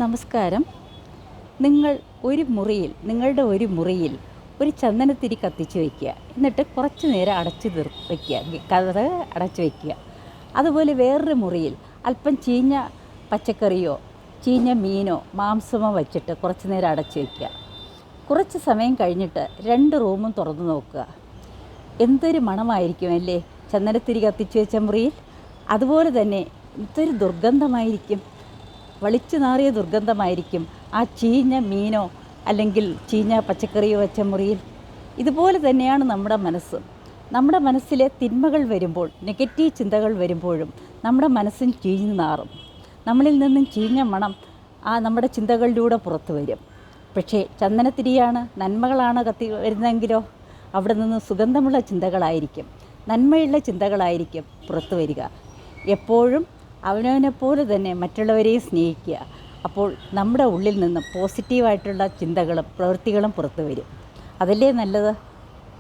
നമസ്കാരം. നിങ്ങളുടെ ഒരു മുറിയിൽ ഒരു ചന്ദനത്തിരി കത്തിച്ച് വയ്ക്കുക. എന്നിട്ട് കുറച്ച് നേരം വയ്ക്കുക, കതക് അടച്ച് വയ്ക്കുക. അതുപോലെ വേറൊരു മുറിയിൽ അല്പം ചീഞ്ഞ പച്ചക്കറിയോ ചീഞ്ഞ മീനോ മാംസമോ വച്ചിട്ട് കുറച്ച് നേരം അടച്ച് വയ്ക്കുക. കുറച്ച് സമയം കഴിഞ്ഞിട്ട് 2 റൂമും തുറന്നു നോക്കുക. എന്തൊരു മണമായിരിക്കും അല്ലേ ചന്ദനത്തിരി കത്തിച്ച് വെച്ച മുറിയിൽ. അതുപോലെ തന്നെ എന്തൊരു ദുർഗന്ധമായിരിക്കും, വളിച്ചു നാറിയ ദുർഗന്ധമായിരിക്കും ആ ചീഞ്ഞ മീനോ അല്ലെങ്കിൽ ചീഞ്ഞ പച്ചക്കറിയോ വെച്ച മുറിയിൽ. ഇതുപോലെ തന്നെയാണ് നമ്മുടെ മനസ്സ്. നമ്മുടെ മനസ്സിലെ തിന്മകൾ വരുമ്പോൾ, നെഗറ്റീവ് ചിന്തകൾ വരുമ്പോഴും നമ്മുടെ മനസ്സും ചീഞ്ഞു നാറും. നമ്മളിൽ നിന്നും ചീഞ്ഞ മണം നമ്മുടെ ചിന്തകളിലൂടെ പുറത്തു വരും. പക്ഷേ ചന്ദനത്തിരിയാണ്, നന്മകളാണ് കത്തി വരുന്നതെങ്കിലോ അവിടെ നിന്ന് സുഗന്ധമുള്ള ചിന്തകളായിരിക്കും, നന്മയുള്ള ചിന്തകളായിരിക്കും പുറത്തു വരിക. എപ്പോഴും അവനവനെപ്പോലെ തന്നെ മറ്റുള്ളവരെയും സ്നേഹിക്കുക. അപ്പോൾ നമ്മുടെ ഉള്ളിൽ നിന്ന് പോസിറ്റീവായിട്ടുള്ള ചിന്തകളും പ്രവൃത്തികളും പുറത്തു വരും. അതല്ലേ നല്ലത്?